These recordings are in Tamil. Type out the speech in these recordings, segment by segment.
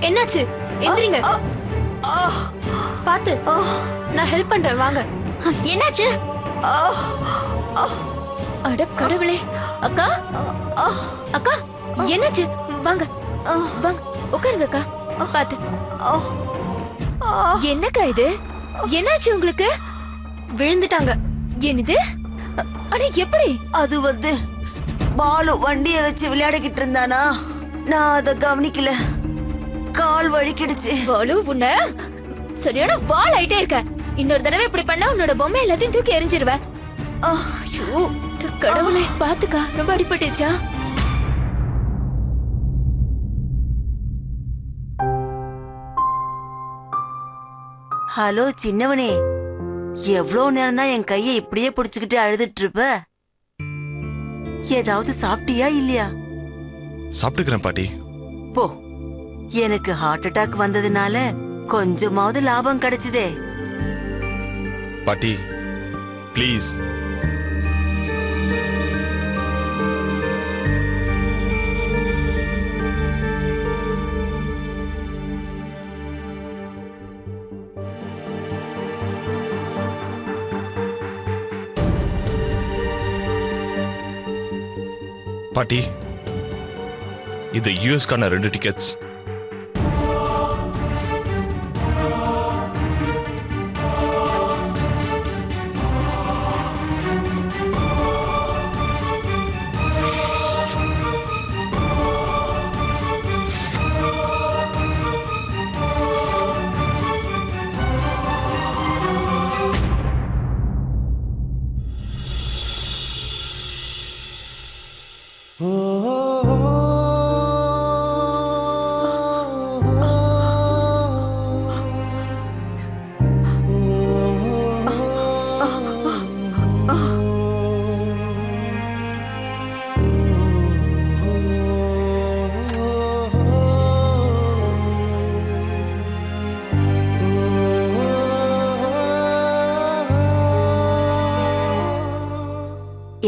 என்னாச்சு? எந்திரிங்க. பாத்து, நான் ஹெல்ப் பண்றேன், வாங்க. என்னாச்சு? அட கடவுளே! அக்கா, அக்கா, என்னாச்சு? வாங்க, வாங்க, உட்காருங்க அக்கா. பாத்து. என்னக்கா இது? என்னாச்சு உங்களுக்கு? விழுந்துட்டாங்க. என்னது? அட எப்படி? அது பாலு வண்டிய வச்சு விளையாடிக்கிட்டு இருந்தானா, நான் அத கவனிக்கல, கால் வழுக்கிடுச்சு. பாலு, உன்ன சரியான வால் ஆயிட்டே இருக்க. இன்னொரு தடவை இப்படி பண்ணா உன்னோட பொம்மை எல்லாத்தையும் தூக்கி எறிஞ்சிருவ. ஐயோ கடவுளே, பாத்துக்கா, ரொம்ப அடிபட்டுச்சா? ஹலோ சின்னவனே, எவ்வளவு நேரம் தான் என் கையை இப்படியே பிடிச்சுக்கிட்டு அழுதுட்டு இருப்ப? ஏதாவது சாப்பிட்டியா இல்லையா? சாப்பிட்டுக்கிறேன் பாட்டி. போ, எனக்கு ஹார்ட் அட்டாக் வந்ததுனால கொஞ்சமாவது லாபம் கிடைச்சதே. பாட்டி ப்ளீஸ். பாட்டி, இது யூஎஸ்க்கான 2 டிக்கெட்ஸ்.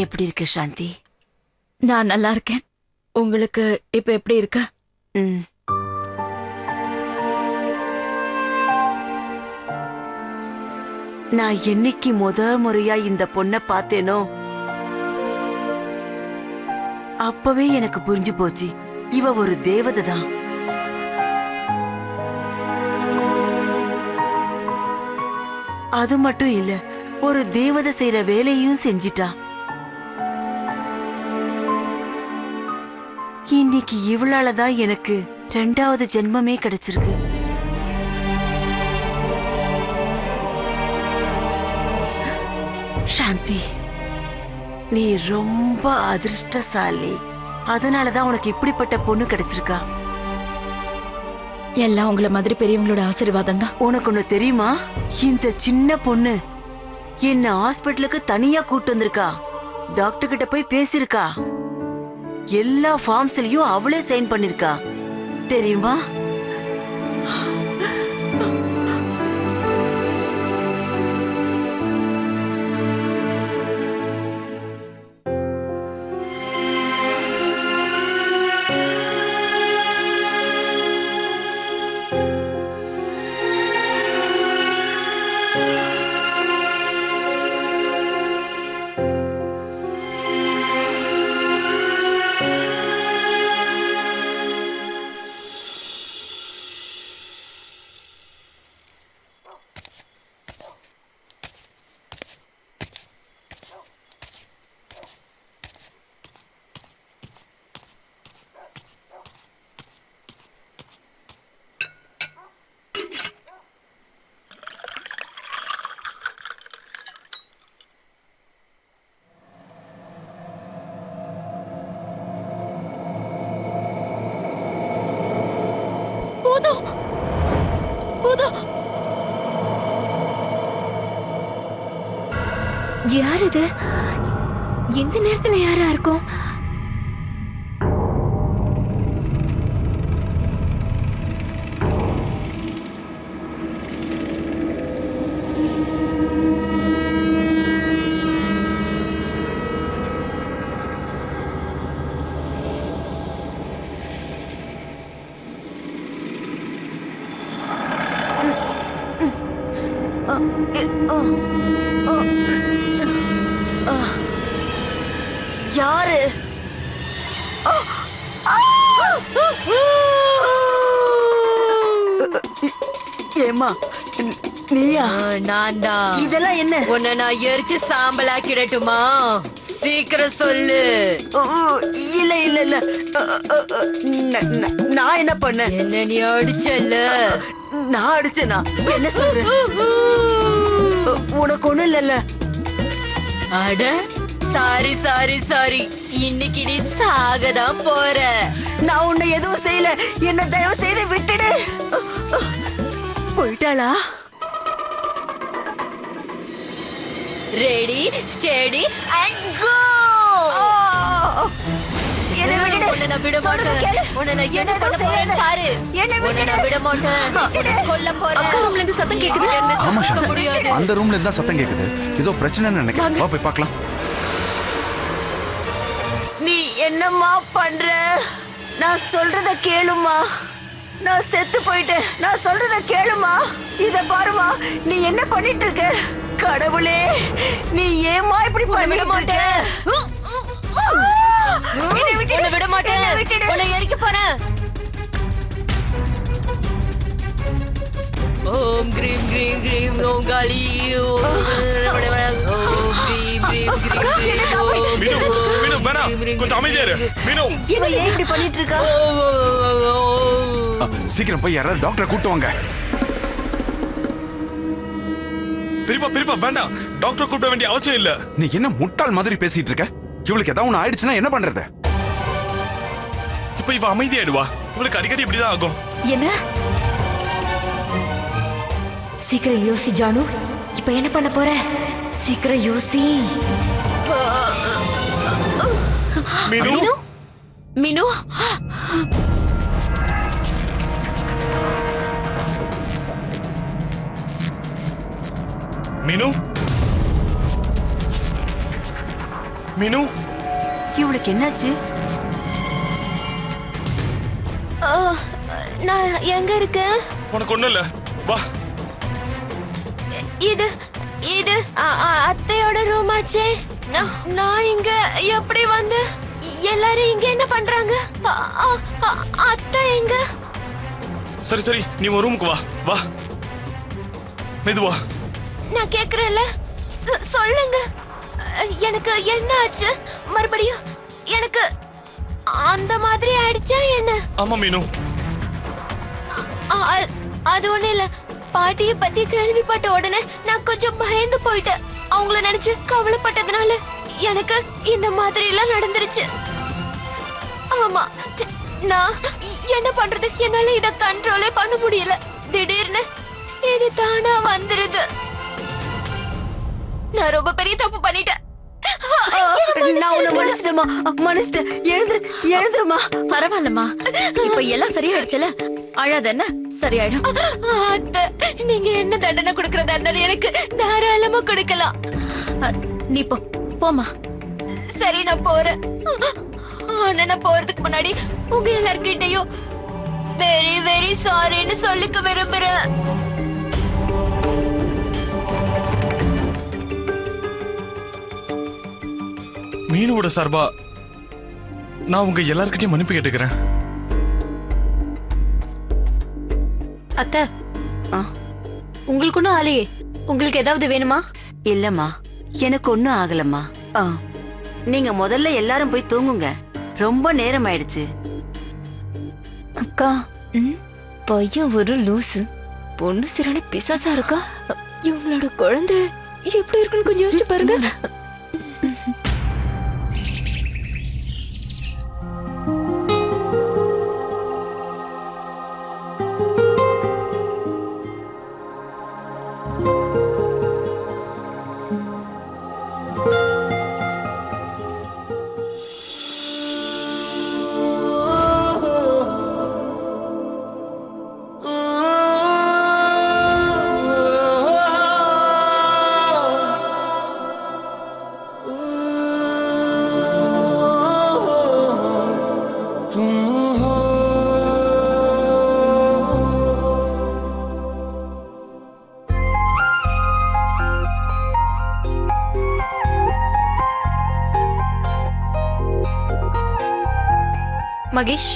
எப்படி இருக்கு சாந்தி? நான் நல்லா இருக்கேன். உங்களுக்கு இப்ப எப்படி இருக்கு? நான் என்னைக்கு முறையா இந்த பொண்ண பார்த்தேனோ அப்பவே எனக்கு புரிஞ்சு போச்சு, இவ ஒரு தேவதை தான். அது மட்டும் இல்ல, ஒரு தேவதை செய்யற வேலையும் செஞ்சிட்டா. இன்னைக்கு இவளாலதான் எனக்கு 2வது ஜென்மமே கிடைச்சிருக்கு. சாந்தி, நீ ரொம்ப அதிர்ஷ்டசாலி. அதனாலதான் உனக்கு இப்படிப்பட்ட பொண்ணு கிடைச்சிருக்கா. எல்லாம் உங்கள மாதிரி பெரியவங்களோட ஆசீர்வாதம் தான். உனக்கு ஒண்ணு தெரியுமா? இந்த சின்ன பொண்ணு என்ன ஹாஸ்பிட்டலுக்கு தனியா கூட்டு வந்திருக்கா. டாக்டர் கிட்ட போய் பேசிருக்கா. எல்லா ஃபார்ம்ஸ்லயும் அவளே சைன் பண்ணிருக்கா, தெரியுமா? யார் இது? எந்த நேரத்துல யாரா இருக்கும்? யாரு? ஏமா நீயா? நான் தான். இதெல்லாம் என்ன? உன்னை நான் எரிச்சு சாம்பலாக்கிடட்டுமா? சீக்கிரம் சொல்லு. இல்ல இல்ல இல்ல, நான் என்ன பண்ணேன்? என்ன நீ அடிச்சல்ல? நான் அடிச்சேனா? என்ன சொல்ற? உனக்கு ஒண்ணும் இல்லல்ல? அட சாரி சாரி சாரி, இன்னைக்கு நீ சாகதான் போற. நான் உன்னை எதுவும் செய்யல, என்ன தயவு செய்து விட்டுடு. போயிட்டாளா? ரெடி ஸ்டெடி அண்ட் கோ. என்னை விட்டுடு. உன்னை நான் விட சொல்றத மாட்டேன். கேளு. உன்னை நான் என்ன என்ன பண்ண எதுவும் போறேன்னு செய்யாத. பாரு. என்னை உன்னை விட்டுடு. நான் விட மாட்டேன். உன்னை கொல்ல போறேன். அக்கா ரூம்ல இருந்து சத்தம் கேக்குது. ஆமா தப்பிக்க சாந்தி, முடியாது. அந்த ரூம்ல இருந்தா சத்தம் கேக்குது. ஏதோ பிரச்சனைன்னு நினைக்கிறேன். வா போய் பார்க்கலாம். நீ என்னம்மா பண்ற? நான் சொல்றத கேளுமா. நான் செத்து போயிட்டேன். நான் சொல்றத கேளுமா. இத பாருமா, நீ என்ன பண்ணிட்டு இருக்க? கடவுளே, நீ ஏமா இப்படி உன்னை விட பண்ணிட்டு இருக்க? மாட்டேன். என்னை விட்டுடு. உன்னை விட மாட்டேன். என்னை விட்டுடு. உன்னை எரிக்க போறேன். ஓம் கிரீம் கிரீம் கிரீம் ஓம் காளி ஓம் கிரீம் கிரீம் கிரீம் கிரீம் மீனு மீனு வேணாம், கொஞ்சம் அமைதியா இரு. மீனு இவ ஏன் இப்படி பண்ணிட்டு இருக்கா? சீக்கிரம் போய் யாராவது டாக்டரை கூட்டு வாங்க. பெரியப்பா பெரியப்பா வேண்டாம், டாக்டர் கூப்பிட வேண்டிய அவசியம் இல்ல. நீ என்ன முட்டாள் மாதிரி பேசிட்டு இருக்க? இவளுக்கு ஏதாவது ஒண்ணு ஆயிடுச்சுன்னா என்ன பண்றது? இப்ப இவ அமைதியாயிடுவா. இவளுக்கு அடிக்கடி இப்படிதான் ஆகும். என்ன? சீக்கிரம் யோசி ஜானு. இப்ப என்ன பண்ண போற? சீக்கிரம் யோசி. மீனு மீனு, மீனு மீனு இவளுக்கு என்னாச்சு? நான் எங்க இருக்கேன்? உனக்கு ஒண்ணும் இல்ல, வா. இது இது அத்தையோட ரூம் ஆச்சே. நான் இங்க எப்படி வந்து? எல்லாரும் இங்க என்ன பண்றாங்க? அத்தை எங்க? சரி சரி, நீ உன் ரூமுக்கு வா. வா மெதுவா. நான் கேக்குறேன்ல, சொல்லுங்க. எனக்கு என்ன ஆச்சு? மறுபடியும் எனக்கு அந்த மாதிரி ஆயிடுச்சா என்ன? ஆமா மீனு. அது ஒண்ணு இல்ல. பாட்டிய பத்தி கேள்விப்பட்ட உடனே நான் கொஞ்சம் பயந்து போயிட்டேன். அவங்கள நினைச்சு கவலைப்பட்டதுனால எனக்கு இந்த மாதிரி எல்லாம் நடந்துருச்சு. ஆமா, நான் என்ன பண்றது? என்னால இத கண்ட்ரோலே பண்ண முடியல. திடீர்னு இது தானா வந்துருது. நான் ரொம்ப பெரிய தப்பு பண்ணிட்டேன். நான் உன்னை மன்னிச்சிட்டேமா. மன்னிச்சிட்டேன். எழுந்துருமா. பரவாயில்லம்மா, இப்ப எல்லாம் சரியாயிடுச்சுல. அழாத, என்ன சரியாயிடும். அத்தை, நீங்க என்ன தண்டனை கொடுக்கறதா இருந்தாலும் எனக்கு தாராளமா கொடுக்கலாம். நீ போமா. சரி, நான் போறேன். ஆனா நான் போறதுக்கு முன்னாடி உங்க எல்லார்கிட்டயும் வெரி வெரி சாரின்னு சொல்லிக்க விரும்புறேன். மீனுவோட சார்பா நான் உங்க எல்லார்கிட்டயும் மன்னிப்பு கேட்டுக்கிறேன். அத்தை, உங்களுக்கு ஒன்றும் ஆலையே. உங்களுக்கு ஏதாவது வேணுமா? இல்லம்மா, எனக்கு ஒண்ணும் ஆகலம்மா. நீங்க முதல்ல எல்லாரும் போய் தூங்குங்க. ரொம்ப நேரம் ஆயிடுச்சு. அக்கா, பையன் ஒரு லூசு, பொண்ணு சிறான பிசாசா இருக்கா. இவங்களோட குழந்தை எப்படி இருக்குன்னு கொஞ்சம் யோசிச்சு பாருங்க. மகேஷ்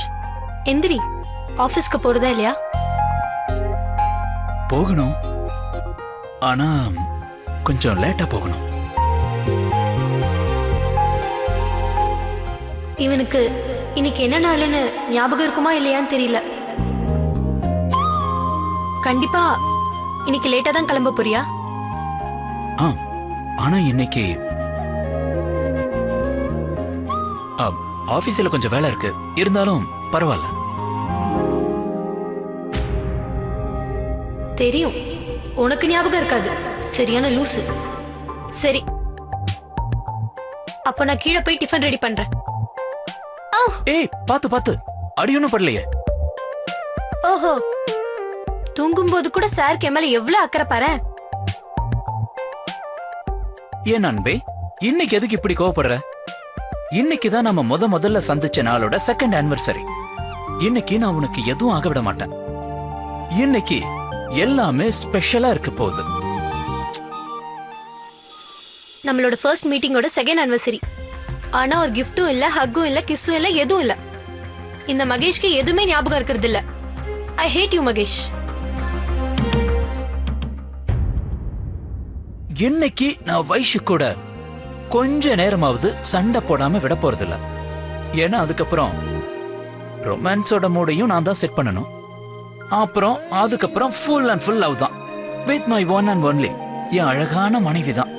எந்திரி, ஆபீஸ்க்கு போறதா இல்லையா? போகணும், ஆனா கொஞ்சம் லேட்டா போகணும். இவனுக்கு இன்னைக்கு என்ன நாளுன்னு ஞாபகம் இருக்குமா இல்லையான்னு தெரியல. கண்டிப்பா இன்னைக்கு லேட்டா தான் கிளம்ப போறியா? ஆ, ஆனா இன்னைக்கு ஆபீஸ்ல கொஞ்சம் வேலை இருக்கு. இருந்தாலும் பரவாயில்ல. தெரியும், உனக்கு ஞாபகம் இருக்காது. சரியான லூசு. சரி, அப்ப நான் கீழே போய் டிஃபன் ரெடி பண்றேன். ஏய், பாத்து பாத்து, அடி ஒண்ணும் படலையே. ஓஹோ, தூங்கும்போது கூட சார் மேல எவ்வளவு அக்கறை பாரு. ஏன் அன்பே, இன்னைக்கு எதுக்கு இப்படி கோவப்படுற? இன்னைக்கு தான் நம்ம முதல்ல சந்திச்ச நாளோட செகண்ட் ஆனிவர்சரி. இன்னைக்கு நான் உனக்கு எதுவும் ஆக விட மாட்டேன். இன்னைக்கு எல்லாமே ஸ்பெஷலா இருக்க போகுது. நம்மளோட ஃபர்ஸ்ட் மீட்டிங்கோட செகண்ட் ஆனிவர்சரி. ஆனா ஒரு கிஃப்டும் இல்ல, ஹக்கும் இல்ல, கிஸ்ஸும் இல்ல, எதுவும் இல்ல. இந்த மகேஷ்க்கு எதுவுமே ஞாபகம் இருக்கிறது இல்ல. ஐ ஹேட் யூ மகேஷ். இன்னைக்கு நான் வைஷு கூட கொஞ்ச நேரமாவது சண்டை போடாம விட போறதில்ல. ஏன்னா அதுக்கப்புறம் ரொமான்ஸோட மூடையும் நான் தான் செட் பண்ணணும். அப்புறம் அதுக்கப்புறம் ஃபுல் அண்ட் ஃபுல் லவ் தான் with my one and only என் அழகான மனைவி தான்.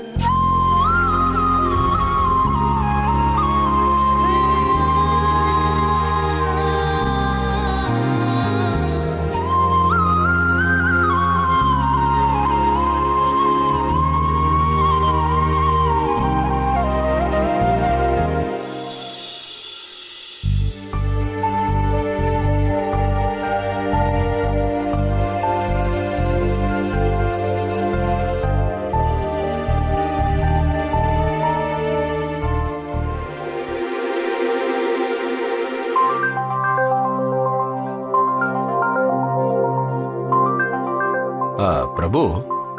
பிரபு,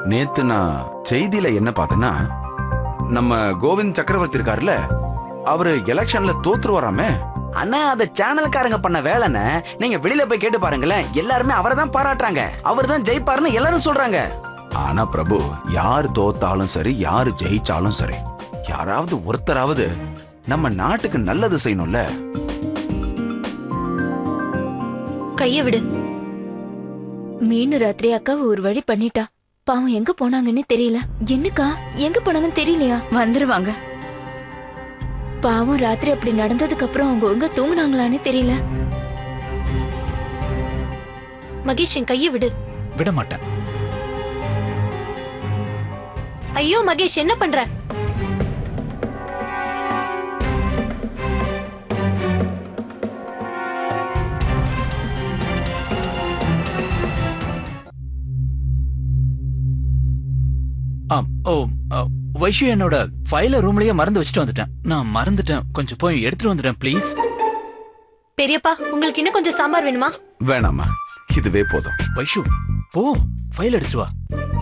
நேத்து நான் செய்தியில என்ன பார்த்தேன்னா, நம்ம கோவிந்த் சக்கரவர்த்தி இருக்காருல்ல, அவரு எலெக்ஷன்ல தோத்துருவாராமே. அண்ணா, அத சேனல்காரங்க பண்ண வேலைன்னு நீங்க வெளியில போய் கேட்டு பாருங்களேன். எல்லாருமே அவரை தான் பாராட்டுறாங்க. அவர் தான் ஜெயிப்பாருன்னு எல்லாரும் சொல்றாங்க. ஆனா பிரபு, யார் தோத்தாலும் சரி, யாரு ஜெயிச்சாலும் சரி, யாராவது ஒருத்தராவது நம்ம நாட்டுக்கு நல்லது செய்யணும்ல. கைய விடு. மீனு ராத்திரி அக்காவை ஒரு வழி பண்ணிட்டா. பாவம் எங்க போனாங்கன்னு தெரியல. என்னக்கா, எங்க போனாங்கன்னு தெரியலையா? வந்துருவாங்க. பாவம் ராத்திரி அப்படி நடந்ததுக்கு அப்புறம் அவங்க ஒழுங்கா தூங்குனாங்களான்னு தெரியல. மகேஷ், என் கைய விடு. விட மாட்டேன். ஐயோ மகேஷ், என்ன பண்ற? வைஷு, என்னோட ஃபைல ரூம்லயே மறந்து வச்சுட்டு வந்துட்டேன். நான் மறந்துட்டேன், கொஞ்சம் போய் எடுத்துட்டு வந்துட்டேன் ப்ளீஸ். பெரியப்பா, உங்களுக்கு இன்னும் கொஞ்சம் சாம்பார் வேணுமா? வேணாமா, இதுவே போதும். வைஷு, போ ஃபைல் எடுத்துட்டு வா.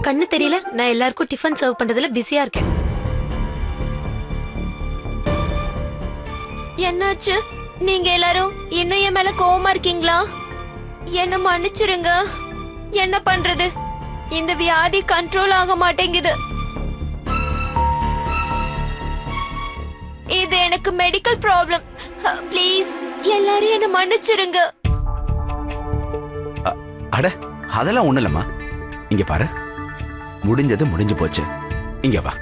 கண்ணு தெரியல, நான் எல்லாருக்கும் டிஃபன் சர்வ் பண்றதுல பிஸியா இருக்கேன். என்னாச்சு? நீங்க எல்லாரும் இன்னும் என் மேல கோவமா இருக்கீங்களா? என்ன மன்னிச்சிருங்க. என்ன பண்றது, இந்த வியாதி கண்ட்ரோல் ஆக மாட்டேங்குது. இது எனக்கு மெடிக்கல் ப்ராப்ளம். ப்ளீஸ் எல்லாரும் என்ன மன்னிச்சிருங்க. அட, அதெல்லாம் ஒண்ணு இல்லம்மா. இங்க பாரு, முடிஞ்சது முடிஞ்சு போச்சு. இங்க வா,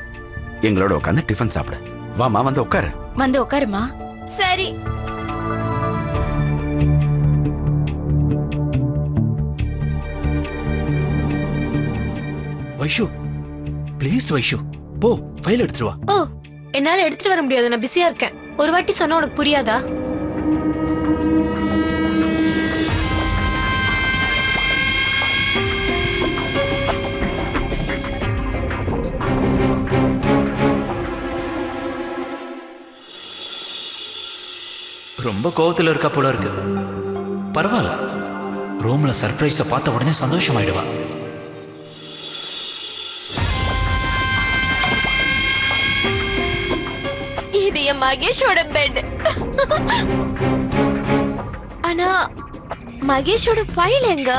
எங்களோட உட்காந்து டிஃபன் சாப்பிடு. வாமா, வந்து உட்காரு. வந்து உட்காருமா. சரி. வைஷு ப்ளீஸ், வைஷு போ ஃபைல் எடுத்துட்டு வா. ஓ, என்னால எடுத்துட்டு வர முடியாது, நான் பிஸியா இருக்கேன். ஒரு வாட்டி சொன்னா உனக்கு புரியாதா? ரொம்ப கோவத்துல இருக்கா போல இருக்கு. பரவாயில்ல, ரூம்ல சர்ப்ரைஸ பார்த்த உடனே சந்தோஷமாயிடுவா. இது என் மகேஷோட பெட். ஆனா மகேஷோட ஃபைல் எங்க?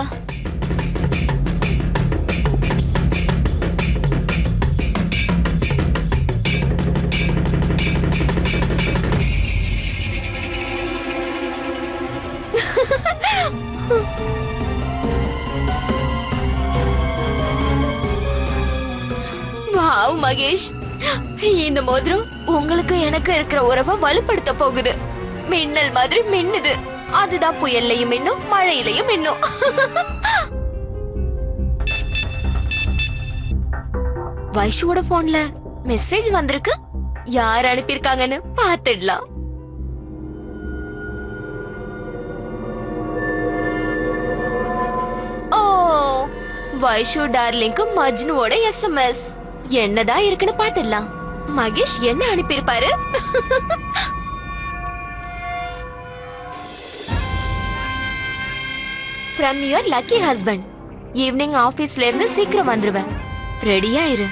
வாவ் மகேஷ், இந்த மோதிரம் உங்களுக்கு எனக்கு இருக்கிற உறவை வலுப்படுத்த போகுது. மின்னல் மாதிரி மின்னுது. அதுதான் புயல்லையும் மின்னும், மழையிலையும் மின்னும். வைஷுவோட போன்ல மெசேஜ் வந்திருக்கு. யார் அனுப்பியிருக்காங்கன்னு பார்த்துடலாம். ஓ, வைஷு டார்லிங்க்கு மஜ்னுவோட எஸ்எம்எஸ். என்னதான் இருக்குன்னு பார்த்துடலாம். மகேஷ் என்ன அனுப்பியிருப்பாரு? From your lucky husband. Evening ஆபீஸ்ல இருந்து சீக்கிரம் வந்துருவேன். ரெடியா இரு.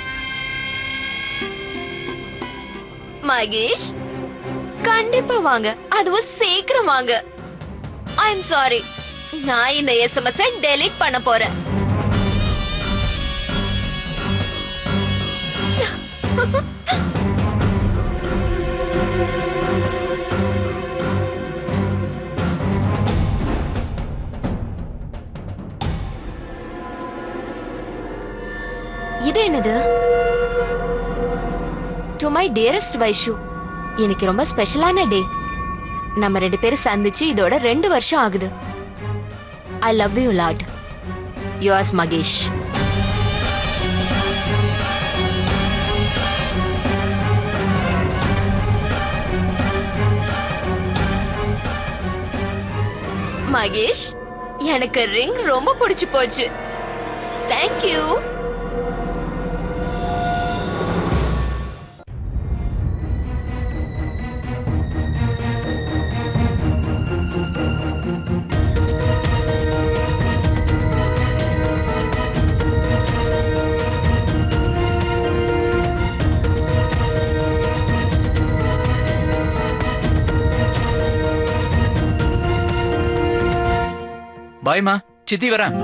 மகேஷ், கண்டிப்பா வாங்க. அதுவும் சீக்கிரம் வாங்க. ஐ எம் சாரி, நான் இந்த எஸ்எம்எஸ் டெலீட் பண்ண போறேன். இது என்னது? டு மை டியரஸ்ட் வைஷு, இன்னைக்கு ரொம்ப ஸ்பெஷலான டே. நம்ம 2 பேரும் சந்திச்சு இதோட 2 வருஷம் ஆகுது. I love you lot. Yours Mahesh. Mahesh, எனக்கு ரிங் ரொம்ப பிடிச்சு போச்சு. Thank you. பாய்மா, சித்தி வரேன்.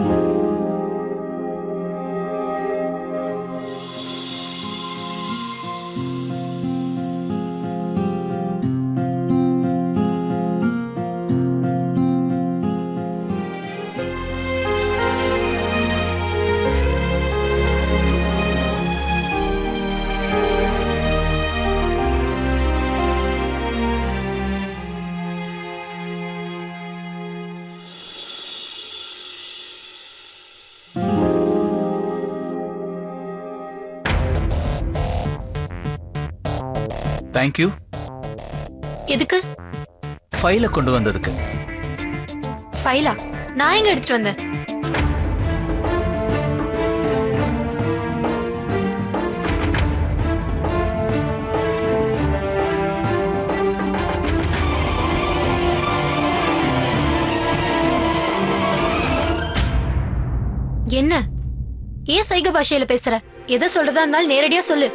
தேங்க்யூ. எதுக்கு? ஃபைலை கொண்டு வந்ததுக்கு. ஃபைலா? நான் எங்க எடுத்துட்டு வந்தேன்? என்ன? ஏன் சைக பாஷையில பேசுற? எதை சொல்றதா இருந்தாலும் நேரடியா சொல்லு.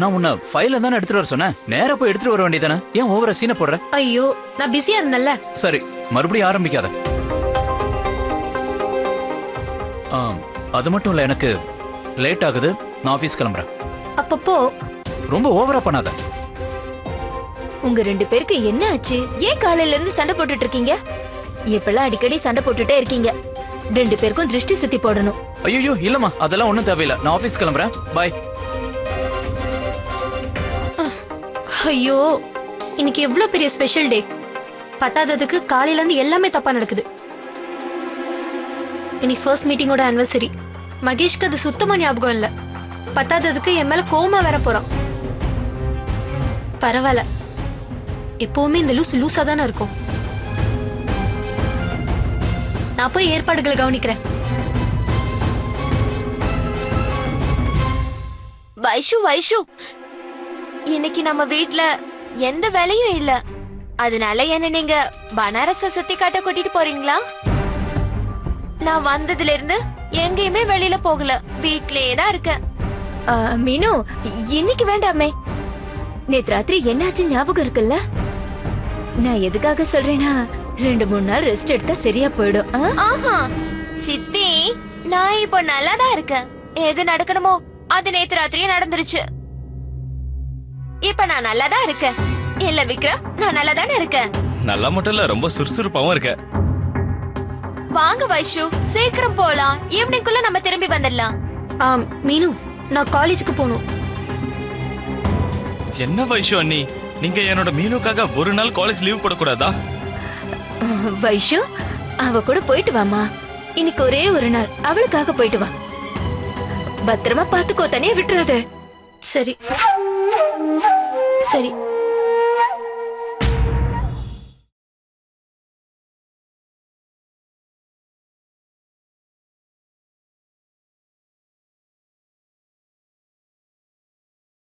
நான் உன்னை ஃபைல தானே எடுத்துட்டு வர சொன்னேன். நேரா போய் எடுத்துட்டு வர வேண்டியதானே? ஏன் ஓவரா சீனை போடுற? ஐயோ, நான் பிஸியா இருந்தேன்ல. சரி, மறுபடியும் ஆரம்பிக்காத. அது மட்டும் இல்ல, எனக்கு லேட் ஆகுது. நான் ஆபீஸ் கிளம்புறேன். அப்பப்போ ரொம்ப ஓவரா பண்ணாத. உங்க 2 பேருக்கு என்ன ஆச்சு? ஏன் காலையில இருந்து சண்டை போட்டுட்டு இருக்கீங்க? இப்பெல்லாம் அடிக்கடி சண்டை போட்டுட்டே இருக்கீங்க. 2 பேருக்கும் திருஷ்டி சுத்தி போடணும். ஐயோ இல்லம்மா, அதெல்லாம் ஒண்ணும் தேவையில்லை. நான் ஆபீஸ் கிளம்புறேன். பாய். ஐயோ, இன்னைக்கு எவ்வளவு பெரிய ஸ்பெஷல் டே. பத்தாததுக்கு காலையில இருந்து எல்லாமே தப்பா நடக்குது. இன்னைக்கு ஃபர்ஸ்ட் மீட்டிங்கோட ஆனிவர்சரி. மகேஷ்க்கு அது சுத்தமா ஞாபகம் இல்ல. பத்தாததுக்கு என் மேல கோமா வேற போறான். பரவாயில்ல, எப்பவுமே இந்த லூசா தானே இருக்கும். நான் போய் ஏற்பாடுகளை கவனிக்கிறேன். வைஷு, வைஷு, இன்னைக்கு நம்ம வீட்ல எந்த வேலையும் இல்ல. அதனால என்ன நீங்க பனாரஸ சுத்தி காட்ட கூட்டிட்டு போறீங்களா? நான் வந்ததுல இருந்து எங்கேயுமே வெளியில போகல. வீட்லயே தான் இருக்கேன். மீனு, இன்னைக்கு வேண்டாமே. நேத்து ராத்திரி என்னாச்சு ஞாபகம் இருக்குல்ல? நான் எதுக்காக சொல்றேன்னா, 2-3 நாள் ரெஸ்ட் எடுத்தா சரியா போயிடும். ஆஹா சித்தி, நான் இப்போ நல்லா தான் இருக்கேன். எது நடக்கணுமோ அது நேத்து ராத்திரியே நடந்துருச்சு. இப்ப நான் நல்லா தான் இருக்கேன். இல்ல விக்ரம், நான் நல்லா தானே இருக்கேன். நல்லா மட்டும் இல்ல, ரொம்ப சுறுசுறுப்பாவும் இருக்க. வாங்க வைஷு, சீக்கிரம் போலாம். ஈவினிங்குள்ள நம்ம திரும்பி வந்துடலாம். மீனு, நான் காலேஜுக்கு போகணும். என்ன வைஷு அண்ணி, நீங்க என்னோட மீனுக்காக ஒரு நாள் காலேஜ் லீவ் போடக்கூடாதா? வைஷு, அவ கூட போயிட்டு வாமா. இன்னைக்கு ஒரே ஒரு நாள், அவளுக்காக போயிட்டு வா. பத்திரமா பாத்துக்கோ, தனியா விட்டுறாத. சரி சரி